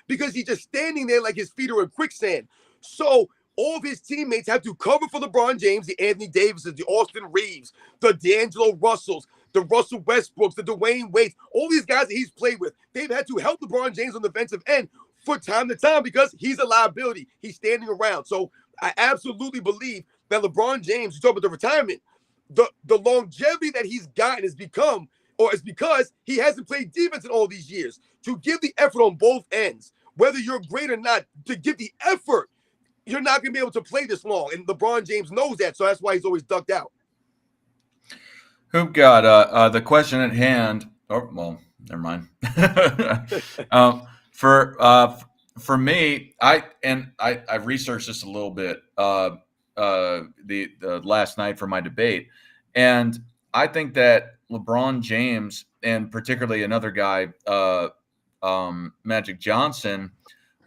because he's just standing there like his feet are in quicksand. So all of his teammates have to cover for LeBron James, the Anthony Davises, the Austin Reeves, the D'Angelo Russells, the Russell Westbrooks, the Dwayne Wades, all these guys that he's played with. They've had to help LeBron James on the defensive end for time to time because he's a liability. He's standing around. So I absolutely believe that LeBron James, you talk about the retirement, the longevity that he's gotten is because he hasn't played defense in all these years. To give the effort on both ends, whether you're great or not, to give the effort, you're not going to be able to play this long. And LeBron James knows that, so that's why he's always ducked out. Hoop God, the question at hand. Oh, well, never mind. For me, I researched this a little bit the last night for my debate, and I think that LeBron James and particularly another guy, Magic Johnson,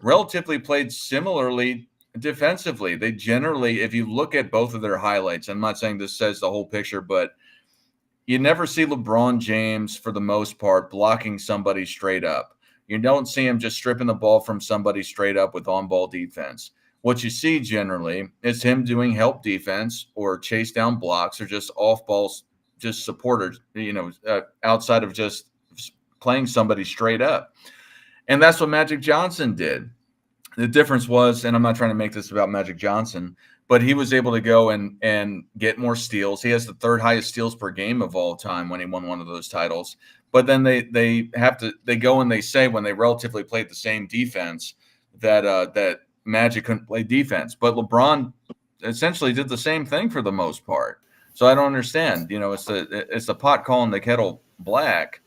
relatively played similarly defensively. They generally, if you look at both of their highlights, I'm not saying this says the whole picture, but you never see LeBron James, for the most part, blocking somebody straight up. You don't see him just stripping the ball from somebody straight up with on-ball defense. What you see generally is him doing help defense or chase down blocks or just off-balls, just supporters, outside of just playing somebody straight up. And that's what Magic Johnson did. The difference was, and I'm not trying to make this about Magic Johnson, but he was able to go and get more steals. He has the third highest steals per game of all time when he won one of those titles. But then they go and they say when they relatively played the same defense that Magic couldn't play defense. But LeBron essentially did the same thing for the most part. So I don't understand. It's the pot calling the kettle black.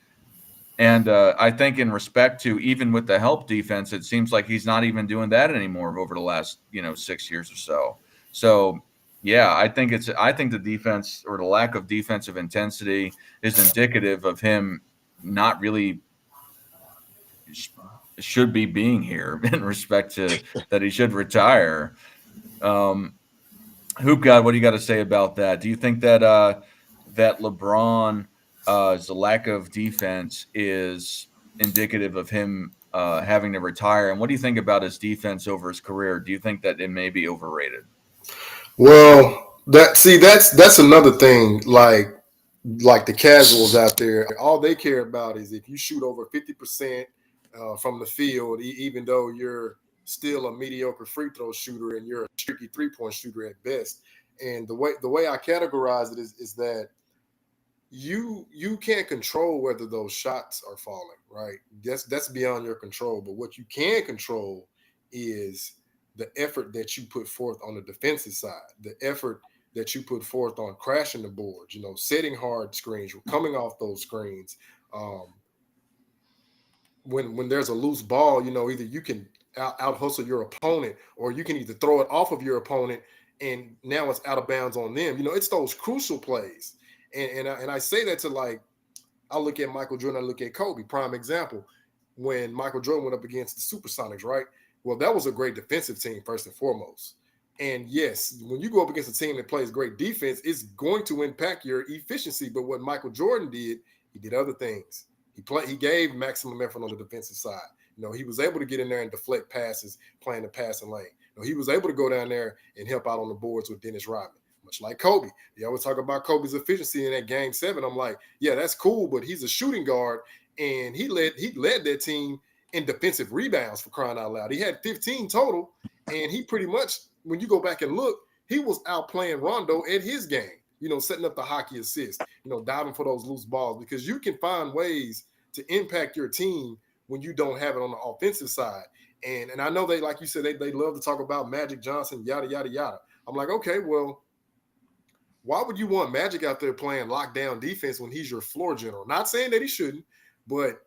And I think in respect to even with the help defense, it seems like he's not even doing that anymore over the last 6 years or so. So yeah, I think the defense or the lack of defensive intensity is indicative of him not really should be being here in respect to that he should retire. Hoop God, what do you got to say about that? Do you think that that LeBron the lack of defense is indicative of him having to retire? And what do you think about his defense over his career? Do you think that it may be overrated? Well, that's another thing. Like the casuals out there, all they care about is if you shoot over 50% from the field, even though you're still a mediocre free throw shooter and you're a streaky 3-point shooter at best. And the way I categorize it is that you can't control whether those shots are falling, right? That's beyond your control. But what you can control is the effort that you put forth on the defensive side, the effort that you put forth on crashing the boards, setting hard screens, coming off those screens. When there's a loose ball, either you can out hustle your opponent or you can either throw it off of your opponent and now it's out of bounds on them. It's those crucial plays. And I say that to I look at Michael Jordan, I look at Kobe, prime example. When Michael Jordan went up against the Supersonics, right? Well, that was a great defensive team, first and foremost. And yes, when you go up against a team that plays great defense, it's going to impact your efficiency. But what Michael Jordan did, he did other things. He gave maximum effort on the defensive side. He was able to get in there and deflect passes, playing the passing lane. He was able to go down there and help out on the boards with Dennis Rodman. Much like Kobe. They always talk about Kobe's efficiency in that game 7. I'm like, yeah, that's cool, but he's a shooting guard, and he led that team in defensive rebounds, for crying out loud. He had 15 total, and he pretty much, when you go back and look, he was outplaying Rondo at his game, setting up the hockey assist, diving for those loose balls, because you can find ways to impact your team when you don't have it on the offensive side. And I know they, like you said, they love to talk about Magic Johnson, yada, yada, yada. I'm like, okay, well, why would you want Magic out there playing lockdown defense when he's your floor general? Not saying that he shouldn't, but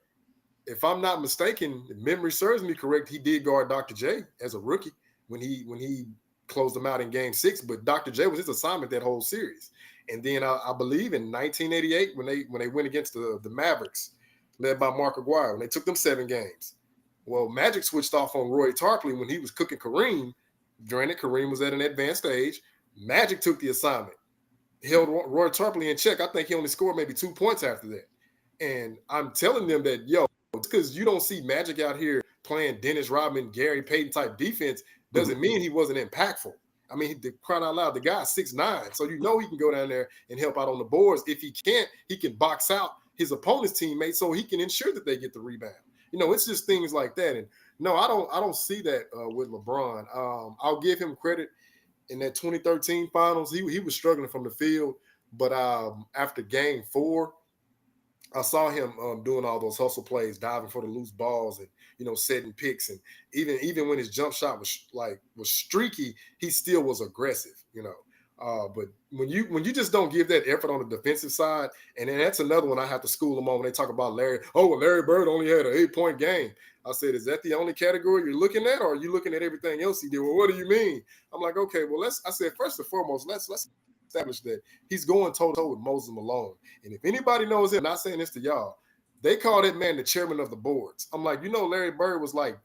if I'm not mistaken, if memory serves me correct, he did guard Dr. J as a rookie when he closed him out in Game 6. But Dr. J was his assignment that whole series. And then I believe in 1988 when they went against the Mavericks, led by Mark Aguirre, when they took them 7 games. Well, Magic switched off on Roy Tarpley when he was cooking Kareem. Granted, Kareem was at an advanced age. Magic took the assignment, held Roy Tarpley in check. I think he only scored maybe 2 points after that. And I'm telling them that, it's because you don't see Magic out here playing Dennis Rodman, Gary Payton type defense doesn't mean he wasn't impactful. I mean, crying out loud, the guy's 6'9", so he can go down there and help out on the boards. If he can't, he can box out his opponent's teammates so he can ensure that they get the rebound. It's just things like that. And no, I don't see that with LeBron. I'll give him credit in that 2013 finals. He was struggling from the field, but after Game 4, I saw him doing all those hustle plays, diving for the loose balls, and setting picks, and even when his jump shot was streaky, he still was aggressive. But when you just don't give that effort on the defensive side, and then that's another one I have to school them on when they talk about Larry. Oh, well, Larry Bird only had an 8-point game. I said, is that the only category you're looking at, or are you looking at everything else he did? Well, what do you mean? I'm like, okay, well, I said first and foremost, let's establish that he's going toe-to-toe with Moses Malone. And if anybody knows him, I'm not saying this to y'all, they call that man the chairman of the boards. I'm like, Larry Bird was like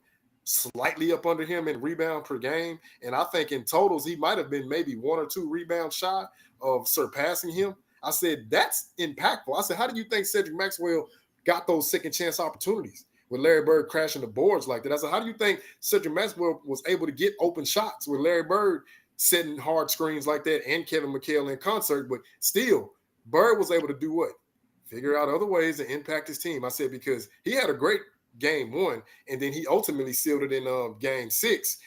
slightly up under him in rebound per game. And I think in totals, he might have been maybe 1 or 2 rebounds shy of surpassing him. I said, that's impactful. I said, how do you think Cedric Maxwell got those second chance opportunities with Larry Bird crashing the boards like that? I said, how do you think Cedric Maxwell was able to get open shots with Larry Bird setting hard screens like that and Kevin McHale in concert? But still, Bird was able to do what? Figure out other ways to impact his team. I said, because he had a great Game 1, and then he ultimately sealed it in Game 6.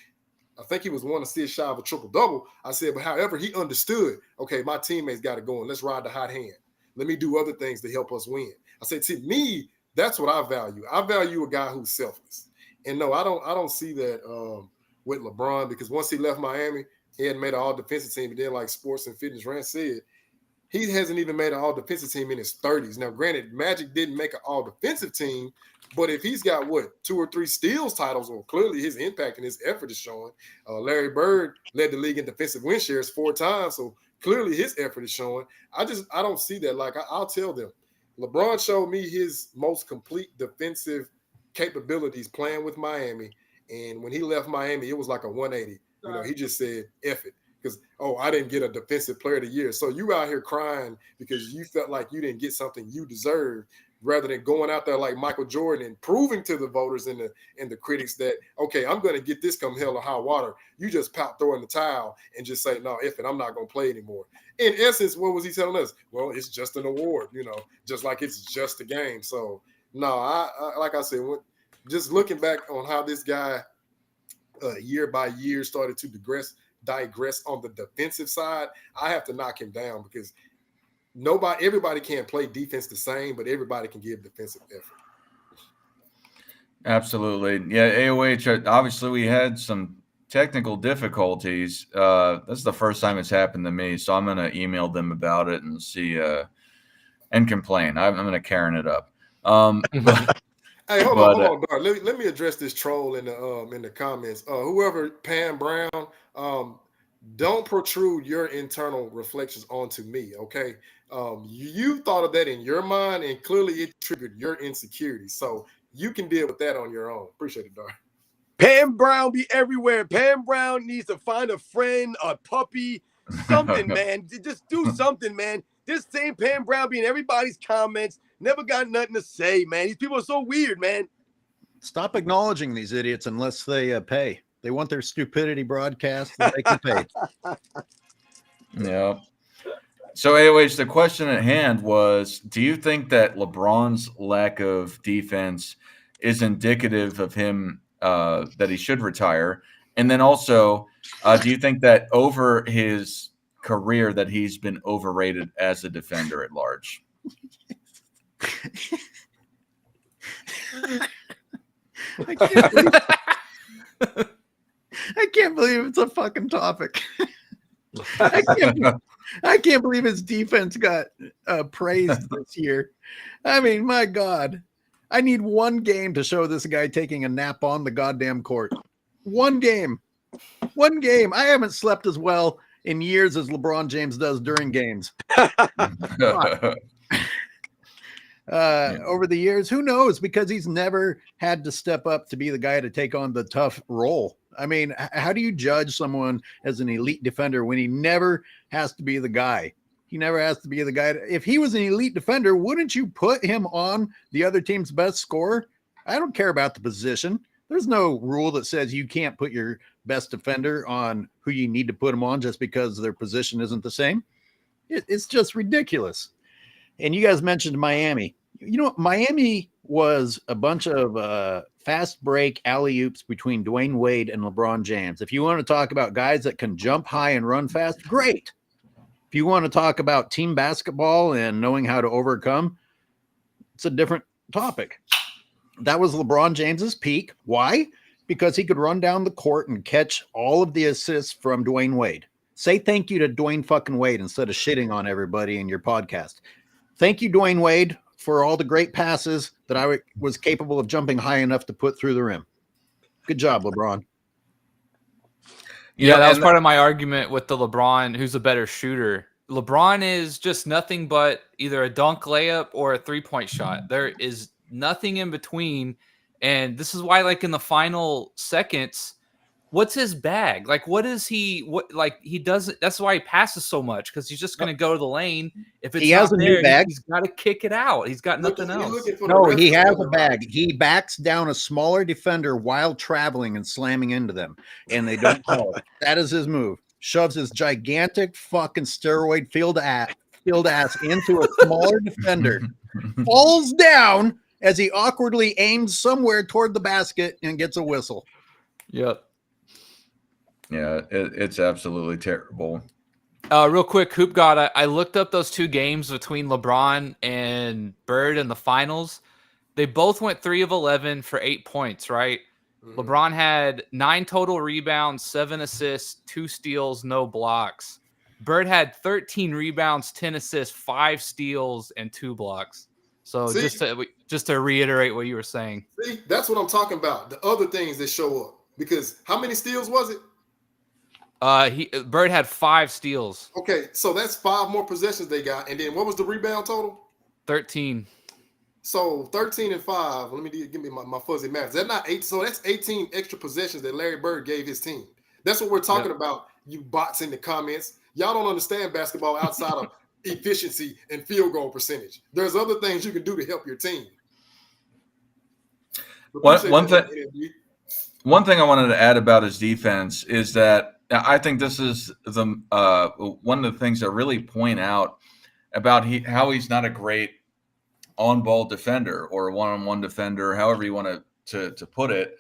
I think he was 1 assist shy of a triple-double. I said, but however, he understood, okay, my teammates got to go, and let's ride the hot hand. Let me do other things to help us win. I said, to me, that's what I value. I value a guy who's selfless. And no, I don't see that with LeBron, because once he left Miami, he hadn't made an all-defensive team. And then, like Sports and Fitness Rant said, he hasn't even made an all-defensive team in his 30s. Now, granted, Magic didn't make an all-defensive team, but if he's got, 2 or 3 steals titles, well, clearly his impact and his effort is showing. Larry Bird led the league in defensive win shares 4 times, so clearly his effort is showing. I don't see that. Like, I'll tell them, LeBron showed me his most complete defensive capabilities playing with Miami, and when he left Miami, it was like a 180. He just said, F it. Because, I didn't get a defensive player of the year. So you out here crying because you felt like you didn't get something you deserved, rather than going out there like Michael Jordan and proving to the voters and the critics that, okay, I'm going to get this come hell or high water. You just throw in the towel and just say, no, F it, I'm not going to play anymore. In essence, what was he telling us? Well, it's just an award, just like it's just a game. So, no, I like I said, just looking back on how this guy year by year started to digress on the defensive side, I have to knock him down, because everybody can't play defense the same, but everybody can give defensive effort. Absolutely. Yeah, AOH, obviously we had some technical difficulties. That's the first time it's happened to me, so I'm going to email them about it and see and complain. I'm going to Karen it up. Hey, hold on, Dar. Let me address this troll in the comments. Whoever, Pam Brown, don't protrude your internal reflections onto me, okay? You thought of that in your mind, and clearly it triggered your insecurity. So you can deal with that on your own. Appreciate it, Dar. Pam Brown be everywhere. Pam Brown needs to find a friend, a puppy, something, man. Just do something, man. This same Pam Brown be in everybody's comments. Never got nothing to say, man. These people are so weird, man. Stop acknowledging these idiots unless they pay. They want their stupidity broadcast that they can pay. Yeah. So, AOH, the question at hand was, do you think that LeBron's lack of defense is indicative of him that he should retire? And then also, do you think that over his career that he's been overrated as a defender at large? I can't believe it's a fucking topic. I can't believe his defense got praised this year. I mean, my God. I need one game to show this guy taking a nap on the goddamn court. One game. I haven't slept as well in years as LeBron James does during games. Over the years, who knows? Because he's never had to step up to be the guy to take on the tough role. I mean, how do you judge someone as an elite defender when he never has to be the guy? He never has to be the guy. If he was an elite defender, wouldn't you put him on the other team's best scorer? I don't care about the position. There's no rule that says you can't put your best defender on who you need to put them on just because their position isn't the same. It's just ridiculous. And you guys mentioned Miami. You know what? Miami was a bunch of fast break alley-oops between Dwayne Wade and LeBron James. If you want to talk about guys that can jump high and run fast, great. If you want to talk about team basketball and knowing how to overcome, it's a different topic. That was LeBron James's peak. Why? Because he could run down the court and catch all of the assists from Dwayne Wade. Say thank you to Dwayne fucking Wade instead of shitting on everybody in your podcast. Thank you, Dwayne Wade, for all the great passes that I was capable of jumping high enough to put through the rim. Good job, LeBron. Yeah, that was part of my argument with the LeBron, who's a better shooter. LeBron is just nothing but either a dunk layup or a three-point shot. There is nothing in between. And this is why, like, in the final seconds, what's his bag? Like, what is he? He doesn't. That's why he passes so much, because he's just going to go to the lane. If it's not there, he's got to kick it out. He's got nothing else. No, he has a bag. He backs down a smaller defender while traveling and slamming into them, and they don't call it. That is his move. Shoves his gigantic fucking steroid filled ass into a smaller defender, falls down as he awkwardly aims somewhere toward the basket and gets a whistle. Yep. Yeah, it's absolutely terrible. Real quick, Hoop God, I looked up those two games between LeBron and Bird in the finals. They both went 3 of 11 for 8 points, right? Mm-hmm. LeBron had 9 total rebounds, 7 assists, 2 steals, no blocks. Bird had 13 rebounds, 10 assists, 5 steals, and 2 blocks. So just to reiterate what you were saying. See, that's what I'm talking about. The other things that show up. Because how many steals was it? Bird had 5 steals. Okay, so that's 5 more possessions they got. And then what was the rebound total? 13. So 13 and 5. Let me give me my fuzzy math. Is that not 8? So that's 18 extra possessions that Larry Bird gave his team. That's what we're talking about, you bots in the comments. Y'all don't understand basketball outside of efficiency and field goal percentage. There's other things you can do to help your team. One thing I wanted to add about his defense is that I think this is one of the things that really point out about how he's not a great on-ball defender or a one-on-one defender, however you want to put it,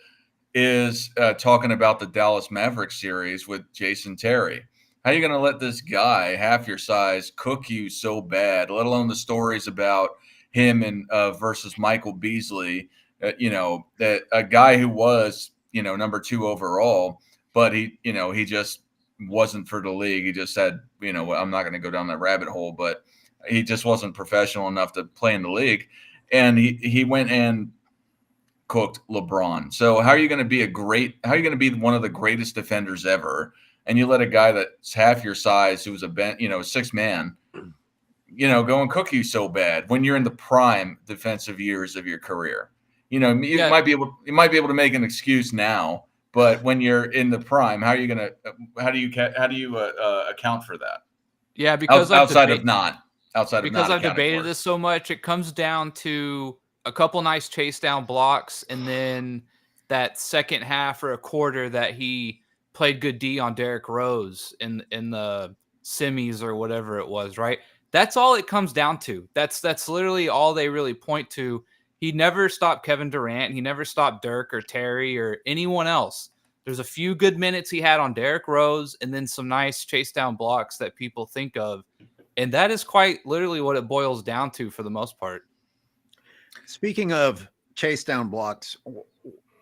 is talking about the Dallas Mavericks series with Jason Terry. How are you going to let this guy, half your size, cook you so bad, let alone the stories about him and versus Michael Beasley, that a guy who was, number 2 overall, but he just wasn't for the league. He just said, I'm not going to go down that rabbit hole, but he just wasn't professional enough to play in the league. And he went and cooked LeBron. So how are you going to be one of the greatest defenders ever? And you let a guy that's half your size, who's a 6-man, go and cook you so bad when you're in the prime defensive years of your career. You might be able to make an excuse now, but when you're in the prime, how do you account for that? Yeah, because I've debated this so much, it comes down to a couple nice chase down blocks, and then that second half or a quarter that he played good D on Derrick Rose in the semis or whatever it was, right? That's all it comes down to. That's literally all they really point to. He never stopped Kevin Durant. He never stopped Dirk or Terry or anyone else. There's a few good minutes he had on Derrick Rose and then some nice chase down blocks that people think of. And that is quite literally what it boils down to for the most part. Speaking of chase down blocks,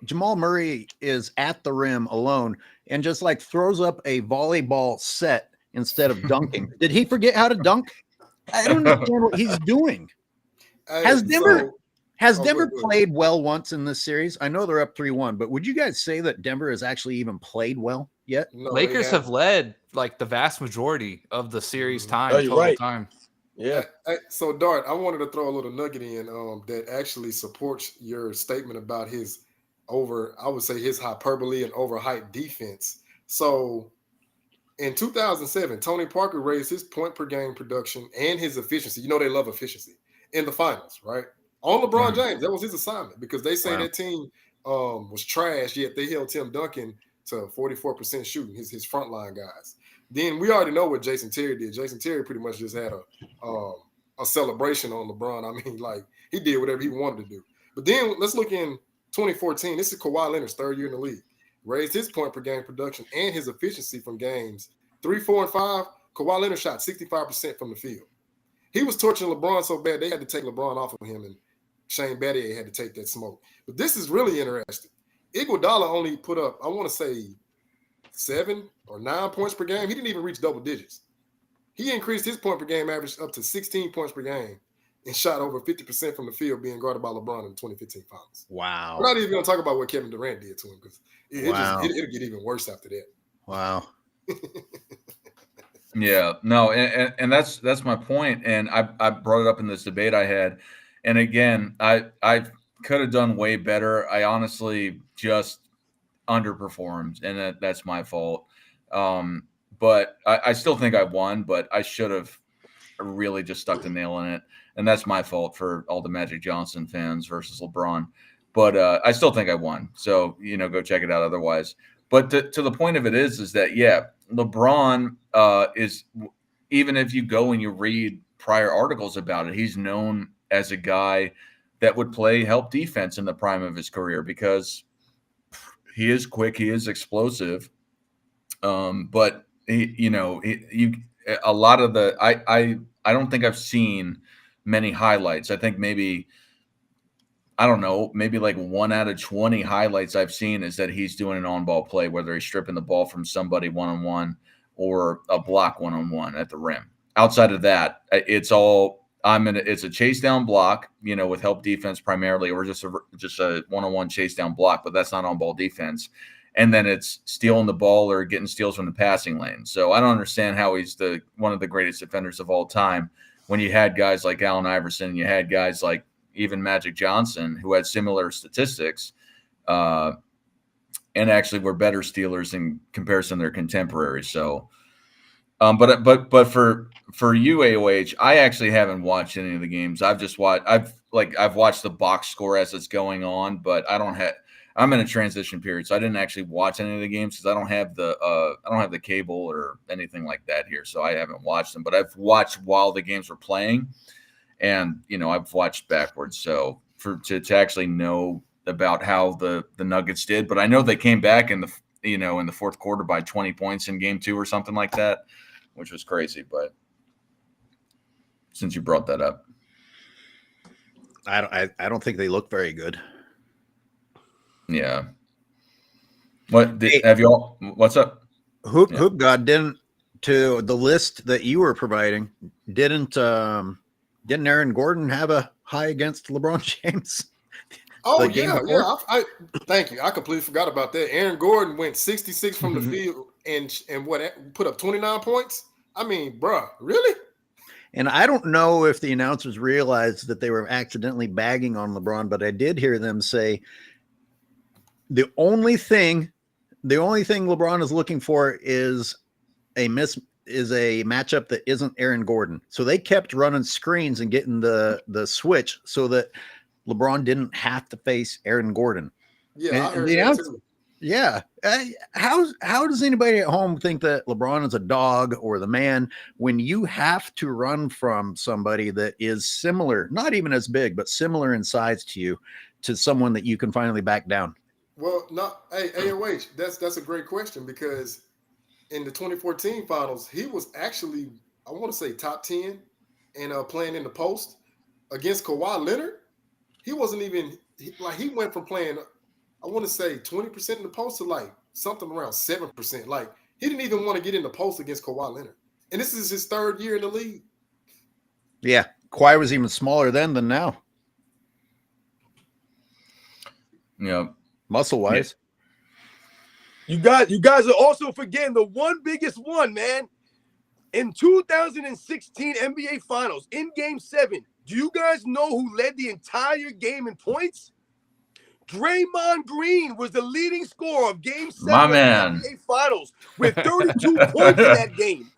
Jamal Murray is at the rim alone and just throws up a volleyball set instead of dunking. Did he forget how to dunk? I don't understand what he's doing. Has Denver played well once in this series? I know they're up 3-1, but would you guys say that Denver has actually even played well yet? No, Lakers have led the vast majority of the series time. Time. Yeah. So Dart, I wanted to throw a little nugget in that actually supports your statement about his his hyperbole and overhyped defense. So in 2007, Tony Parker raised his point per game production and his efficiency. They love efficiency in the finals, right? On LeBron James. That was his assignment because they say that team was trash, yet they held Tim Duncan to 44% shooting, his frontline guys. Then we already know what Jason Terry did. Jason Terry pretty much just had a celebration on LeBron. I mean, like, he did whatever he wanted to do. But then let's look in 2014. This is Kawhi Leonard's third year in the league. Raised his point per game production and his efficiency from games 3, 4, and 5. Kawhi Leonard shot 65% from the field. He was torching LeBron so bad they had to take LeBron off of him, and Shane Battier had to take that smoke. But this is really interesting. Iguodala only put up, I want to say, 7 or 9 points per game. He didn't even reach double digits. He increased his point per game average up to 16 points per game and shot over 50% from the field, being guarded by LeBron in the 2015 finals. Wow. We're not even going to talk about what Kevin Durant did to him, because it'll get even worse after that. Wow. Yeah, no, and that's my point. And I brought it up in this debate I had. And again, I could have done way better. I honestly just underperformed, and that's my fault. But I still think I won, but I should have really just stuck the nail in it. And that's my fault for all the Magic Johnson fans versus LeBron. But I still think I won. So, go check it out otherwise. But to the point of it is that, yeah, LeBron is, even if you go and you read prior articles about it, he's known as a guy that would play help defense in the prime of his career because he is quick, he is explosive. But a lot of the I don't think I've seen many highlights. I think maybe like 1 out of 20 highlights I've seen is that he's doing an on-ball play, whether he's stripping the ball from somebody one-on-one or a block one-on-one at the rim. Outside of that, it's a chase down block, with help defense primarily, or just a one-on-one chase down block, but that's not on-ball defense. And then it's stealing the ball or getting steals from the passing lane. So I don't understand how he's one of the greatest defenders of all time when you had guys like Allen Iverson, you had guys like even Magic Johnson, who had similar statistics, and actually were better stealers in comparison to their contemporaries. So, but for you, AOH, I actually haven't watched any of the games. I've watched the box score as it's going on, but I'm in a transition period, so I didn't actually watch any of the games because I don't have the cable or anything like that here, so I haven't watched them. But I've watched while the games were playing. And, I've watched backwards. So to actually know about how the Nuggets did, but I know they came back in the fourth quarter by 20 points in game 2 or something like that, which was crazy. But since you brought that up, I don't think they look very good. Yeah. Have you all, what's up? Hoop God didn't, to the list that you were providing, didn't Aaron Gordon have a high against LeBron James? Oh, yeah. I thank you. I completely forgot about that. Aaron Gordon went 66 from the field and put up 29 points. I mean, bruh, really? And I don't know if the announcers realized that they were accidentally bagging on LeBron, but I did hear them say the only thing LeBron is looking for is a matchup that isn't Aaron Gordon. So they kept running screens and getting the switch so that LeBron didn't have to face Aaron Gordon. Yeah, I heard that too. Yeah. How does anybody at home think that LeBron is a dog or the man when you have to run from somebody that is similar, not even as big, but similar in size to you, to someone that you can finally back down? Well, AOH, that's a great question, because in the 2014 finals, he was actually, I want to say, top 10 and playing in the post against Kawhi Leonard. He wasn't even he went from playing, I want to say, 20% in the post to like something around 7%. Like, he didn't even want to get in the post against Kawhi Leonard. And this is his third year in the league. Yeah. Kawhi was even smaller then than now. Yeah. Muscle wise. You guys are also forgetting the one biggest one, man. In 2016 NBA Finals, in Game 7, do you guys know who led the entire game in points? Draymond Green was the leading scorer of Game 7 of the NBA Finals with 32 points in that game.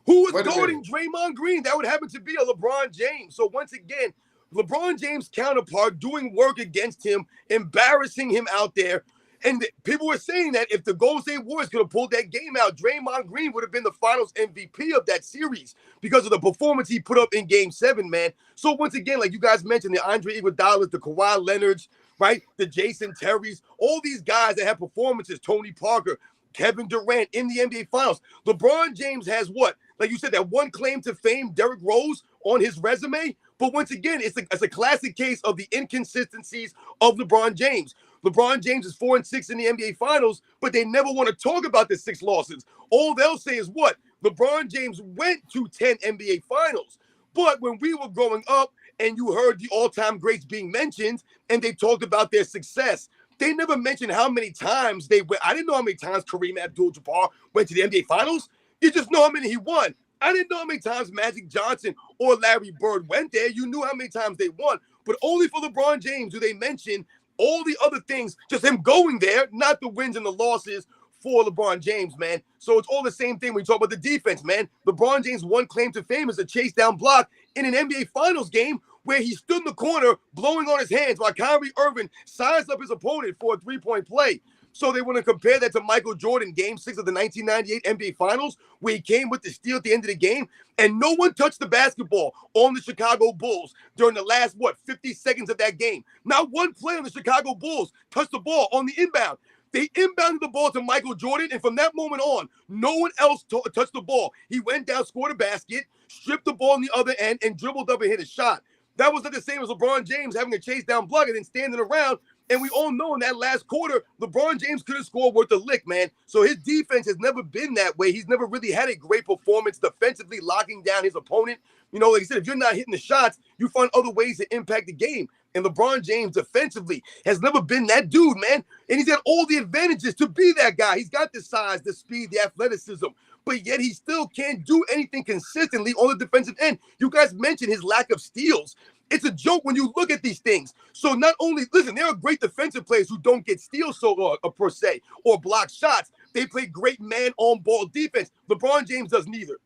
Who was guarding Draymond Green? That would happen to be a LeBron James. So once again, LeBron James' counterpart doing work against him, embarrassing him out there. And people were saying that if the Golden State Warriors could have pulled that game out, Draymond Green would have been the finals MVP of that series because of the performance he put up in Game 7, man. So once again, like you guys mentioned, the Andre Iguodala's, the Kawhi Leonards, right? The Jason Terrys, all these guys that have performances, Tony Parker, Kevin Durant in the NBA Finals. LeBron James has what? Like you said, that one claim to fame, Derrick Rose, on his resume. But once again, it's a classic case of the inconsistencies of LeBron James. LeBron James is 4-6 in the NBA Finals, but they never want to talk about the 6 losses. All they'll say is what? LeBron James went to 10 NBA Finals. But when we were growing up and you heard the all-time greats being mentioned and they talked about their success, they never mentioned how many times they went. I didn't know how many times Kareem Abdul-Jabbar went to the NBA Finals. You just know how many he won. I didn't know how many times Magic Johnson or Larry Bird went there. You knew how many times they won. But only for LeBron James do they mention all the other things, just him going there, not the wins and the losses for LeBron James, man. So it's all the same thing when you talk about the defense, man. LeBron James' one claim to fame is a chase down block in an NBA Finals game where he stood in the corner blowing on his hands while Kyrie Irving sized up his opponent for a three-point play. So they want to compare that to Michael Jordan, Game 6 of the 1998 NBA Finals, where he came with the steal at the end of the game, and no one touched the basketball on the Chicago Bulls during the last, 50 seconds of that game. Not one player on the Chicago Bulls touched the ball on the inbound. They inbounded the ball to Michael Jordan, and from that moment on, no one else touched the ball. He went down, scored a basket, stripped the ball on the other end, and dribbled up and hit a shot. That was not the same as LeBron James having a chase down block and then standing around. And we all know in that last quarter, LeBron James couldn't score worth a lick, man. So his defense has never been that way. He's never really had a great performance defensively, locking down his opponent. You know, like I said, if you're not hitting the shots, you find other ways to impact the game. And LeBron James defensively has never been that dude, man. And he's got all the advantages to be that guy. He's got the size, the speed, the athleticism, but yet he still can't do anything consistently on the defensive end. You guys mentioned his lack of steals. It's a joke when you look at these things. So not only, listen, there are great defensive players who don't get steals per se or block shots. They play great man-on-ball defense. LeBron James does neither.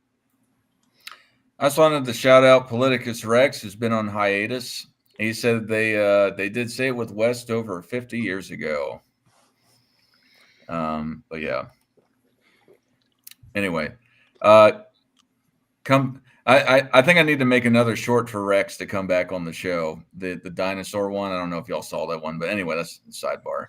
I just wanted to shout out Politicus Rex, who's been on hiatus. He said they did say it with West over 50 years ago. But yeah. Anyway, I think I need to make another short for Rex to come back on the show. The dinosaur one. I don't know if y'all saw that one, but anyway, that's the sidebar.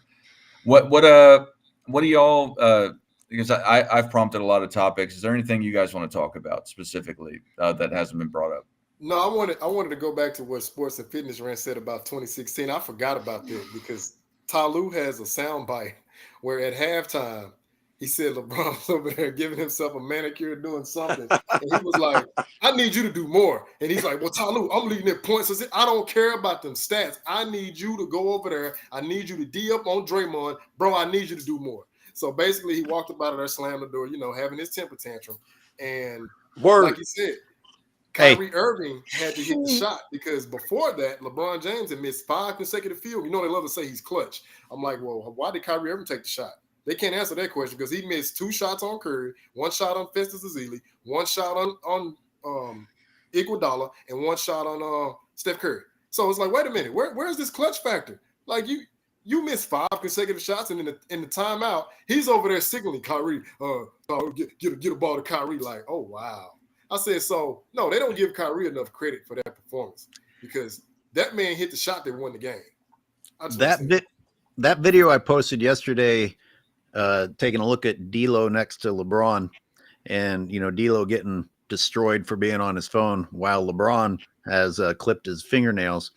What do y'all? Because I've prompted a lot of topics. Is there anything you guys want to talk about specifically that hasn't been brought up? No, I wanted to go back to what Sports and Fitness Rant said about 2016. I forgot about that because Ty Lue has a soundbite where at halftime he said LeBron was over there giving himself a manicure, doing something, and he was like, "I need you to do more." And he's like, "Well, Ty Lue, I'm leading at points. I said, I don't care about them stats. I need you to go over there. I need you to D up on Draymond, bro. I need you to do more." So basically, he walked up out of there, slammed the door, having his temper tantrum, and like he said. Kyrie Irving had to hit the shot because before that, LeBron James had missed 5 consecutive field. They love to say he's clutch. I'm like, well, why did Kyrie Irving take the shot? They can't answer that question because he missed 2 shots on Curry, 1 shot on Festus Ezeli, 1 shot on Iguodala, and 1 shot on Steph Curry. So it's like, wait a minute, where's this clutch factor? Like you missed 5 consecutive shots, and in the timeout, he's over there signaling Kyrie, get a ball to Kyrie. Like, oh wow. I said, so, no, they don't give Kyrie enough credit for that performance because that man hit the shot that won the game. That video I posted yesterday, taking a look at D'Lo next to LeBron and, D'Lo getting destroyed for being on his phone while LeBron has clipped his fingernails.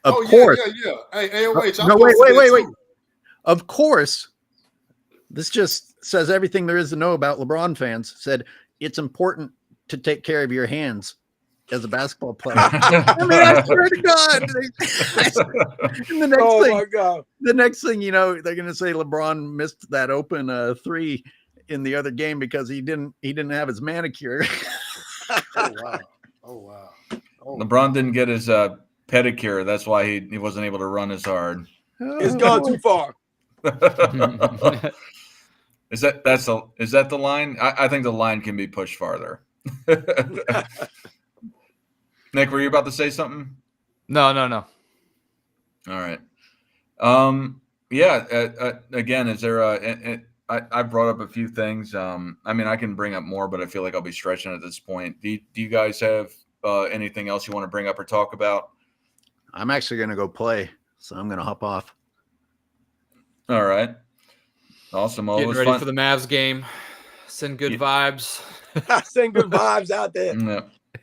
Of course. Yeah. Hey, AOH. No, wait. Of course, this just says everything there is to know about LeBron fans. Said it's important to take care of your hands as a basketball player. I mean, I swear to God. And the next thing, they're going to say LeBron missed that open 3 in the other game because he didn't have his manicure. Oh wow. LeBron didn't get his pedicure. That's why he wasn't able to run as hard. It's gone too far. Is that the line? I think the line can be pushed farther. Nick, were you about to say something? No. All right. Again, is there I brought up a few things. I mean, I can bring up more, but I feel like I'll be stretching at this point. Do you guys have anything else you want to bring up or talk about? I'm actually going to go play, so I'm going to hop off. All right. Awesome. Well, Getting it was ready fun. for the Mavs game. Send good vibes. Send good vibes out there.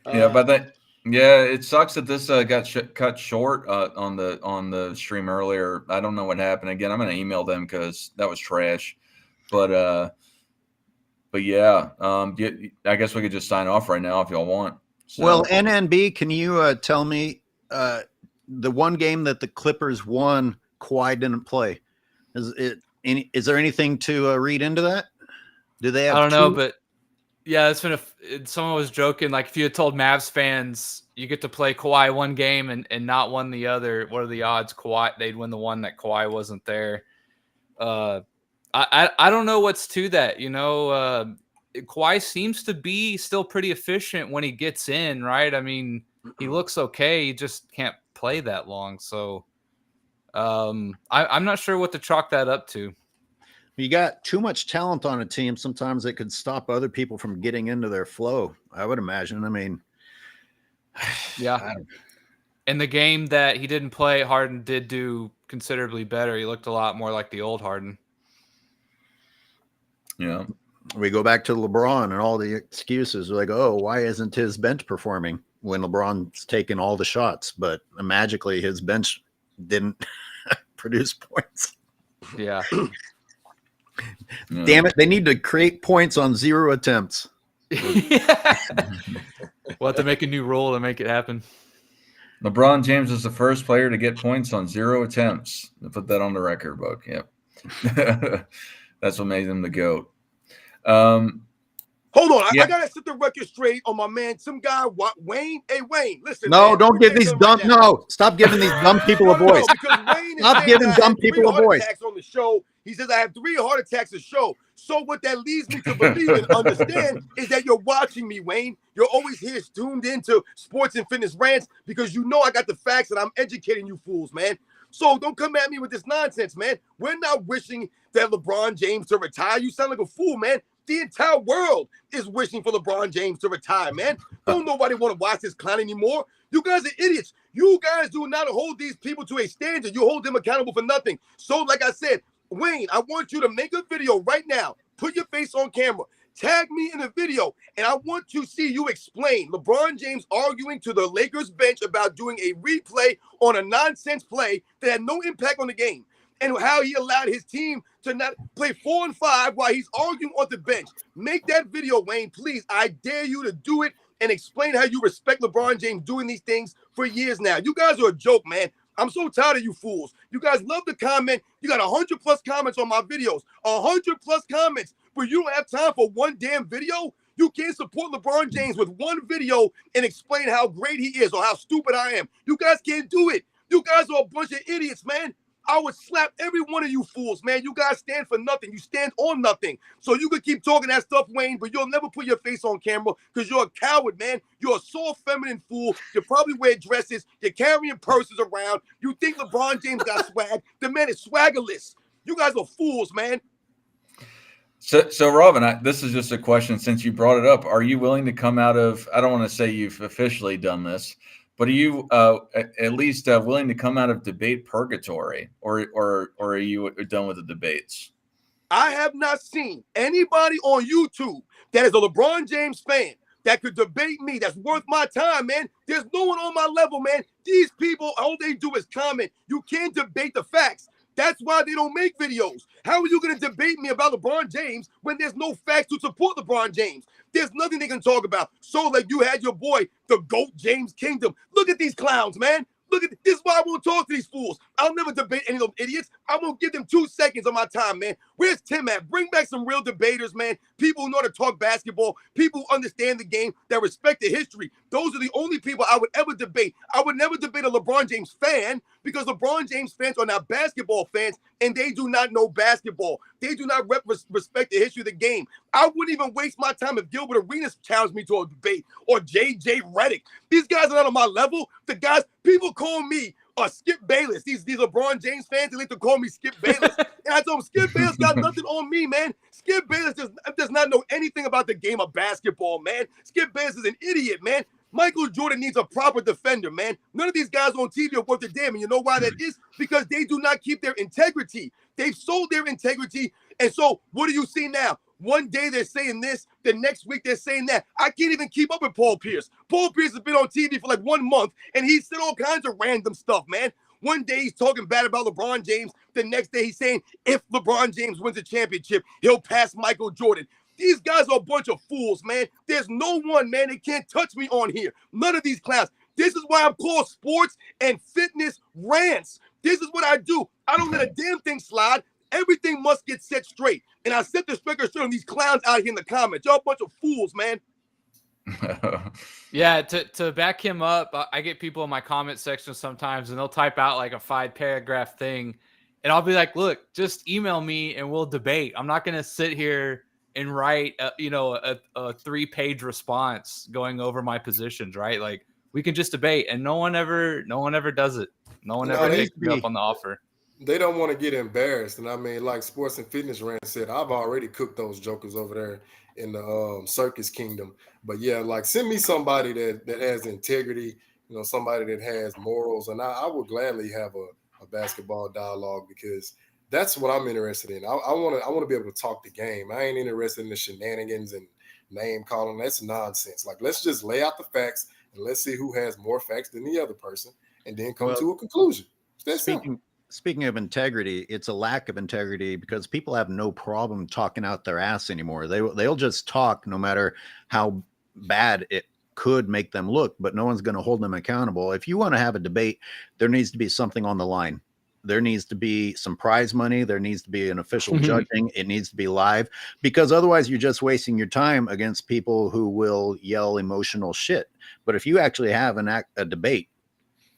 But it sucks that this got cut short on the stream earlier. I don't know what happened. Again, I'm going to email them because that was trash. But yeah, I guess we could just sign off right now if y'all want. So. Well, NNB, can you tell me the one game that the Clippers won, Kawhi didn't play? Is there anything to read into that? Do they have? I don't know, but yeah, someone was joking. Like, if you had told Mavs fans you get to play Kawhi one game and not one the other, what are the odds they'd win the one that Kawhi wasn't there? I don't know what's to that. Kawhi seems to be still pretty efficient when he gets in, right? I mean, he looks okay. He just can't play that long. So I'm not sure what to chalk that up to. You got too much talent on a team. Sometimes it could stop other people from getting into their flow, I would imagine. I mean, yeah. In the game that he didn't play, Harden did do considerably better. He looked a lot more like the old Harden. Yeah. We go back to LeBron and all the excuses. We're like, oh, why isn't his bench performing when LeBron's taking all the shots? But magically his bench didn't produce points. Yeah. Damn it. They need to create points on 0 attempts. We'll have to make a new rule to make it happen. LeBron James is the first player to get points on 0 attempts. I'll put that on the record book. Yep. That's what made him the GOAT. Hold on. I got to set the record straight on my man. Some guy, Wayne. Hey, Wayne, listen. No, man, don't give these dumb. Right no, stop giving these dumb people a voice. Because Wayne is Stop giving dumb people a voice. On the show. He says, I have 3 heart attacks a show. So what that leads me to believe and understand is that you're watching me, Wayne. You're always here tuned into sports and fitness rants because you know I got the facts and I'm educating you fools, man. So don't come at me with this nonsense, man. We're not wishing that LeBron James to retire. You sound like a fool, man. The entire world is wishing for LeBron James to retire, man. Don't nobody want to watch this clown anymore. You guys are idiots. You guys do not hold these people to a standard. You hold them accountable for nothing. So like I said, Wayne, I want you to make a video right now. Put your face on camera. Tag me in the video, and I want to see you explain LeBron James arguing to the Lakers bench about doing a replay on a nonsense play that had no impact on the game, and how he allowed his team to not play 4 and 5 while he's arguing on the bench. Make that video, Wayne, please. I dare you to do it and explain how you respect LeBron James doing these things for years now. You guys are a joke, man. I'm so tired of you fools. You guys love to comment. You got 100+ comments on my videos. 100+ comments. But you don't have time for one damn video? You can't support LeBron James with one video and explain how great he is or how stupid I am. You guys can't do it. You guys are a bunch of idiots, man. I would slap every one of you fools, man. You guys stand for nothing. You stand on nothing. So you can keep talking that stuff, Wayne, but you'll never put your face on camera because you're a coward, man. You're a soft, feminine fool. You probably wear dresses. You're carrying purses around. You think LeBron James got swag. The man is swaggerless. You guys are fools, man. So Robin, this is just a question since you brought it up. Are you willing to come out of, I don't want to say you've officially done this, but are you at least willing to come out of debate purgatory, or are you done with the debates? I have not seen anybody on YouTube that is a LeBron James fan that could debate me. That's worth my time, man. There's no one on my level, man. These people, all they do is comment. You can't debate the facts. That's why they don't make videos. How are you going to debate me about LeBron James when there's no facts to support LeBron James? There's nothing they can talk about. So, like, you had your boy, the GOAT James Kingdom. Look at these clowns, man. Look at this. Is why I won't talk to these fools. I'll never debate any of those idiots. I won't give them 2 seconds of my time, man. Where's Tim at? Bring back some real debaters, man. People who know how to talk basketball, people who understand the game, that respect the history. Those are the only people I would ever debate. I would never debate a LeBron James fan because LeBron James fans are not basketball fans and they do not know basketball. They do not respect the history of the game. I wouldn't even waste my time if Gilbert Arenas challenged me to a debate or J.J. Redick. These guys are not on my level. The guys, people call me Skip Bayless. These LeBron James fans, they like to call me Skip Bayless. And I told them, Skip Bayless got nothing on me, man. Skip Bayless does not know anything about the game of basketball, man. Skip Bayless is an idiot, man. Michael Jordan needs a proper defender, man. None of these guys on TV are worth a damn. And you know why that is? Because they do not keep their integrity. They've sold their integrity. And so what do you see now? One day they're saying this, the next week they're saying that. I can't even keep up with Paul Pierce. Paul Pierce has been on TV for like 1 month, and he said all kinds of random stuff, man. One day he's talking bad about LeBron James. The next day he's saying if LeBron James wins a championship, he'll pass Michael Jordan. These guys are a bunch of fools, man. There's no one, man, that can't touch me on here. None of these clowns. This is why I'm called Sports and Fitness Rants. This is what I do. I don't let a damn thing slide. Everything must get set straight. And I set the record straight on these clowns out here in the comments. Y'all a bunch of fools, man. Yeah, to back him up, I get people in my comment section sometimes, and they'll type out like a 5-paragraph thing, and I'll be like, look, just email me and we'll debate. I'm not going to sit here and write, a 3-page response going over my positions, right? Like, we can just debate, and no one ever does it. No one ever takes me up on the offer. They don't want to get embarrassed. And I mean, like Sports and Fitness Rant said, I've already cooked those jokers over there in the circus kingdom. But yeah, like send me somebody that has integrity, somebody that has morals. And I would gladly have a basketball dialogue because that's what I'm interested in. I want to be able to talk the game. I ain't interested in the shenanigans and name calling. That's nonsense. Like, let's just lay out the facts and let's see who has more facts than the other person and then come to a conclusion. That's simple. Speaking of integrity, it's a lack of integrity because people have no problem talking out their ass anymore. They'll just talk no matter how bad it could make them look, but no one's going to hold them accountable. If you want to have a debate, there needs to be something on the line. There needs to be some prize money. There needs to be an official judging. It needs to be live because otherwise you're just wasting your time against people who will yell emotional shit. But if you actually have a debate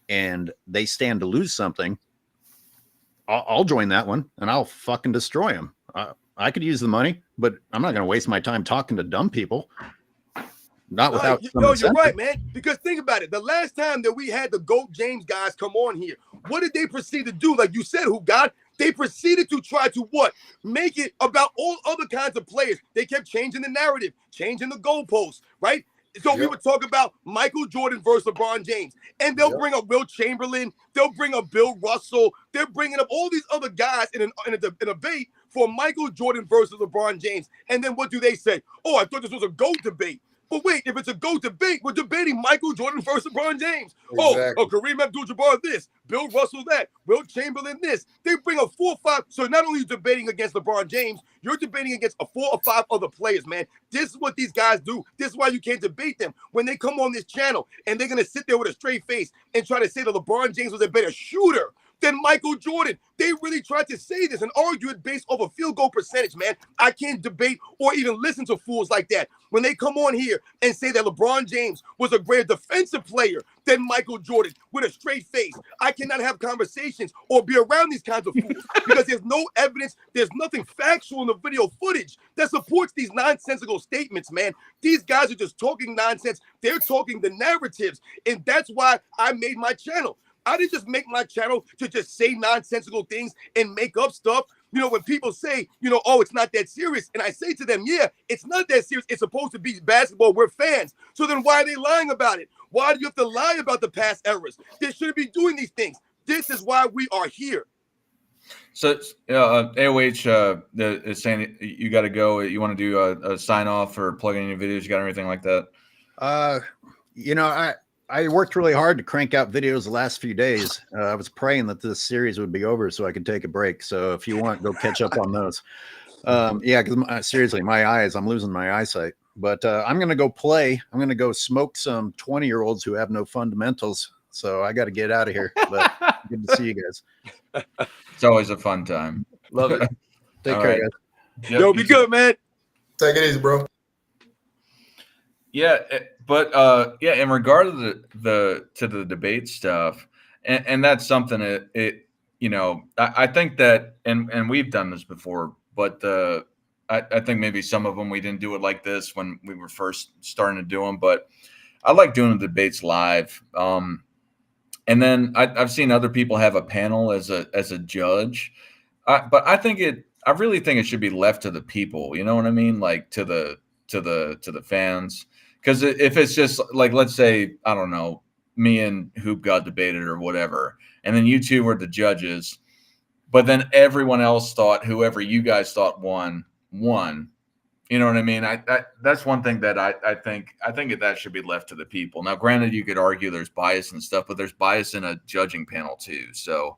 and they stand to lose something, I'll join that one and I'll fucking destroy them. I could use the money, but I'm not going to waste my time talking to dumb people. Not without. You're right, man. Because think about it. The last time that we had the GOAT James guys come on here, what did they proceed to do? Like you said, they proceeded to try to what? Make it about all other kinds of players. They kept changing the narrative, changing the goalposts, right? So we would talk about Michael Jordan versus LeBron James. And they'll bring up Will Chamberlain. They'll bring up Bill Russell. They're bringing up all these other guys in a debate for Michael Jordan versus LeBron James. And then what do they say? Oh, I thought this was a GOAT debate. But wait, if it's a GOAT debate, we're debating Michael Jordan versus LeBron James. Exactly. Kareem Abdul-Jabbar this, Bill Russell that, Will Chamberlain this. They bring up 4 or 5. So not only are you debating against LeBron James, you're debating against 4 or 5 other players, man. This is what these guys do. This is why you can't debate them. When they come on this channel and they're going to sit there with a straight face and try to say that LeBron James was a better shooter than Michael Jordan. They really tried to say this and argue it based off a field goal percentage, man. I can't debate or even listen to fools like that. When they come on here and say that LeBron James was a greater defensive player than Michael Jordan with a straight face, I cannot have conversations or be around these kinds of fools because there's no evidence, there's nothing factual in the video footage that supports these nonsensical statements, man. These guys are just talking nonsense. They're talking the narratives, and that's why I made my channel. I didn't just make my channel to just say nonsensical things and make up stuff. When people say, oh, it's not that serious. And I say to them, yeah, it's not that serious. It's supposed to be basketball. We're fans. So then why are they lying about it? Why do you have to lie about the past errors? They shouldn't be doing these things. This is why we are here. So, AOH is saying you got to go. You want to do a sign off or plug in any videos? You got anything like that? I worked really hard to crank out videos the last few days. I was praying that this series would be over so I could take a break. So if you want, go catch up on those. Because seriously, I'm losing my eyesight. But I'm going to go play. I'm going to go smoke some 20-year-olds who have no fundamentals. So I got to get out of here. But good to see you guys. It's always a fun time. Love it. Take All care, right. guys. Yep, Yo, you be too. good, man. Take it easy, bro. Yeah, but yeah, in regard to the debate stuff, and that's something it I think that and we've done this before, but I think maybe some of them we didn't do it like this when we were first starting to do them, but I like doing the debates live. And then I've seen other people have a panel as a judge, but I really think it should be left to the people. You know what I mean? Like to the fans. Because if it's just like, let's say, I don't know, me and Hoop got debated or whatever, and then you two were the judges, but then everyone else thought whoever you guys thought won. You know what I mean? That's one thing that I think that should be left to the people. Now, granted, you could argue there's bias and stuff, but there's bias in a judging panel too. So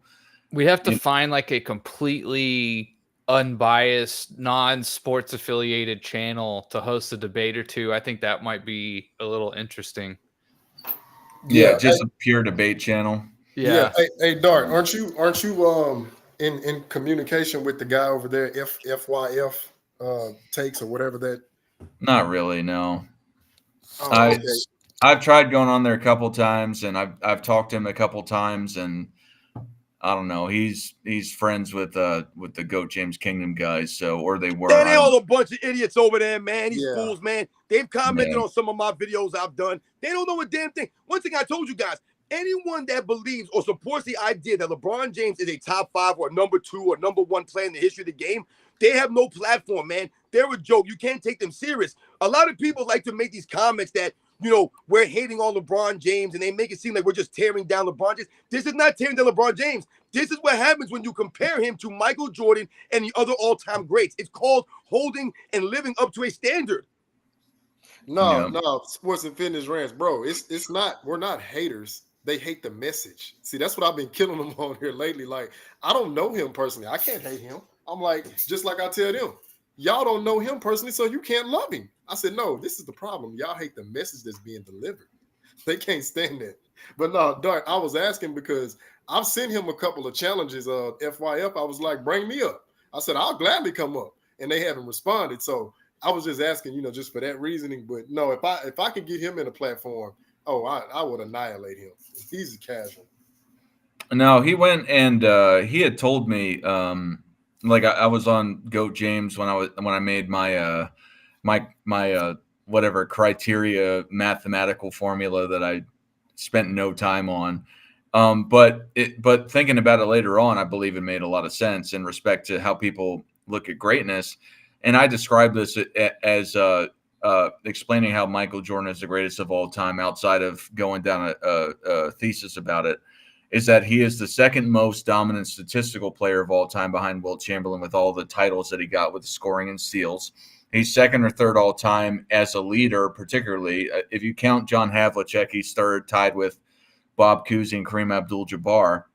We have to find like a completely unbiased, non-sports affiliated channel to host a debate or two. I think that might be a little interesting. yeah, just a pure debate channel. Yeah. Hey, Dart, aren't you in communication with the guy over there, FYF takes or whatever that? Not really, no. Oh, okay. I've tried going on there a couple times, and I've talked to him a couple times, and I don't know. He's friends with the Goat James Kingdom guys, so or they were. Man, they all a bunch of idiots over there, man. These Yeah. fools, man. They've commented Yeah. on some of my videos I've done. They don't know a damn thing. One thing I told you guys, anyone that believes or supports the idea that LeBron James is a top 5 or number 2 or number 1 player in the history of the game, they have no platform, man. They're a joke. You can't take them serious. A lot of people like to make these comments that, we're hating on LeBron James, and they make it seem like we're just tearing down LeBron James. This is not tearing down LeBron James. This is what happens when you compare him to Michael Jordan and the other all-time greats. It's called holding and living up to a standard. No, Sports and Fitness Rants, bro. It's not. We're not haters. They hate the message. See, that's what I've been killing them on here lately. Like, I don't know him personally. I can't hate him. I'm like, just like I tell them, y'all don't know him personally, so you can't love him. I said, no, this is the problem. Y'all hate the message that's being delivered. They can't stand that. But no, Dart, I was asking because I've sent him a couple of challenges of FYF. I was like, bring me up. I said, I'll gladly come up. And they haven't responded. So I was just asking, just for that reasoning. But no, if I could get him in a platform, I would annihilate him. He's a casual. No, he went and he had told me like I was on Goat James when I made my my whatever criteria mathematical formula that I spent no time on. But thinking about it later on, I believe it made a lot of sense in respect to how people look at greatness. And I describe this as explaining how Michael Jordan is the greatest of all time, outside of going down a thesis about it, is that he is the second most dominant statistical player of all time behind Wilt Chamberlain with all the titles that he got with scoring and steals. He's second or third all time as a leader, particularly. If you count John Havlicek, he's third, tied with Bob Cousy and Kareem Abdul-Jabbar.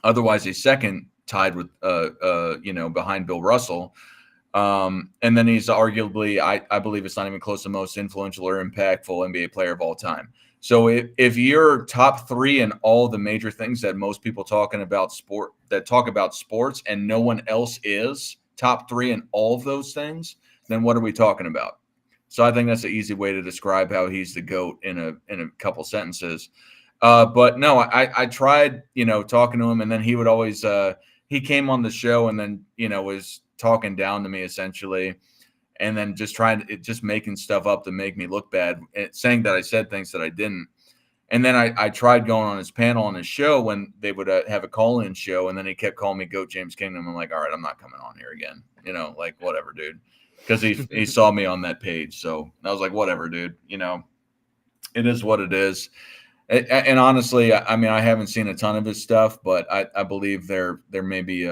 Otherwise, he's second, tied with, behind Bill Russell. And then he's arguably, I believe it's not even close to most influential or impactful NBA player of all time. So if you're top 3 in all the major things that most people talk about sports and no one else is top 3 in all of those things, then what are we talking about? So I think that's an easy way to describe how he's the GOAT in a couple sentences. But no, I tried, talking to him, and then he would always he came on the show and then, was talking down to me essentially, and then just making stuff up to make me look bad, saying that I said things that I didn't. And then I tried going on his panel on his show when they would have a call-in show, and then he kept calling me Goat James Kingdom. I'm like, all right, I'm not coming on here again. Like, whatever, dude. Because he saw me on that page. So I was like, whatever, dude. It is what it is. And honestly, I mean, I haven't seen a ton of his stuff, but I believe there may be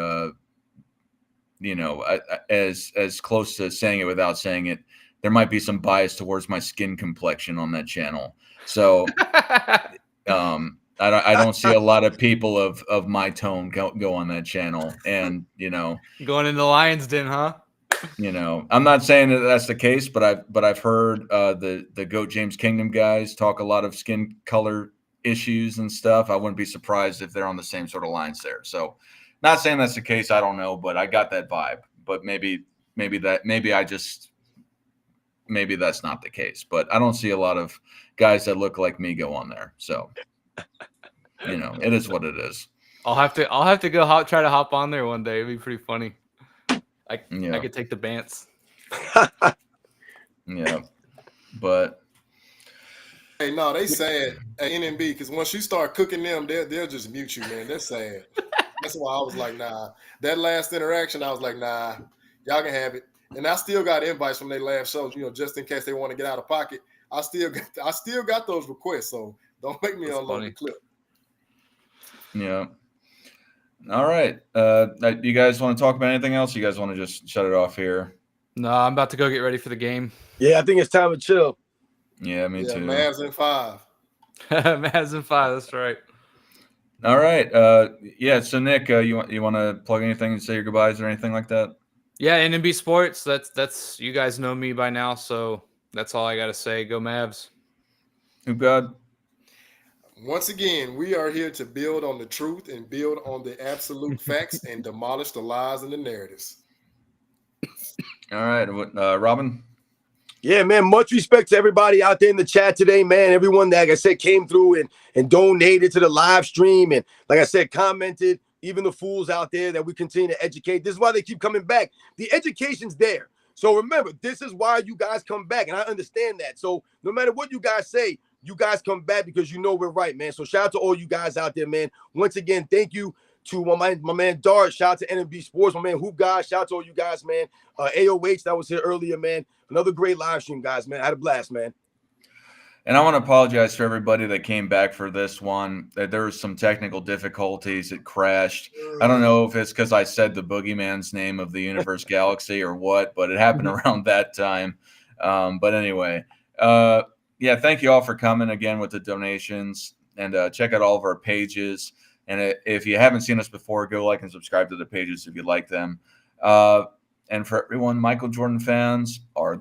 as close to saying it without saying it, there might be some bias towards my skin complexion on that channel. So I don't see a lot of people of my tone go on that channel. And Going in the Lions Den, huh? I'm not saying that that's the case, but I've heard the Goat James Kingdom guys talk a lot of skin color issues and stuff. I wouldn't be surprised if they're on the same sort of lines there. So, not saying that's the case. I don't know, but I got that vibe. but maybe that's not the case. But I don't see a lot of guys that look like me go on there. So, it is what it is. I'll have to go try to hop on there one day. It'd be pretty funny. I could take the bants. Yeah, but hey, no, they sad at NMB because once you start cooking them, they'll just mute you, man. They're sad. That's why I was like, nah. That last interaction, I was like, nah, y'all can have it. And I still got invites from their last shows, just in case they want to get out of pocket. I still got those requests, so don't make me unload the clip. Yeah. All right. You guys want to talk about anything else? You guys want to just shut it off here? No, I'm about to go get ready for the game. Yeah, I think it's time to chill. Yeah, me too. Mavs in 5. Mavs in 5. That's right. All right. So Nick, you want to plug anything and say your goodbyes or anything like that? Yeah, NMB Sports. That's you guys know me by now, so that's all I got to say. Go Mavs. Hoop God. Once again, we are here to build on the truth and build on the absolute facts and demolish the lies and the narratives. All right. Robin? Yeah, man, much respect to everybody out there in the chat today, man. Everyone that, like I said, came through and donated to the live stream and, like I said, commented. Even the fools out there that we continue to educate. This is why they keep coming back. The education's there. So remember, this is why you guys come back, and I understand that. So no matter what you guys say, you guys come back because you know we're right, man. So shout out to all you guys out there, man. Once again, thank you to my man Dart. Shout out to NMB Sports, my man Hoop Guys. Shout out to all you guys, man. AOH that was here earlier, man. Another great live stream, guys, man. I had a blast, man. And I want to apologize for everybody that came back for this one. There were some technical difficulties. It crashed. I don't know if it's because I said the boogeyman's name of the universe galaxy or what, but it happened around that time. But anyway, thank you all for coming again with the donations. And check out all of our pages. And if you haven't seen us before, go like and subscribe to the pages if you like them. And for everyone, Michael Jordan fans are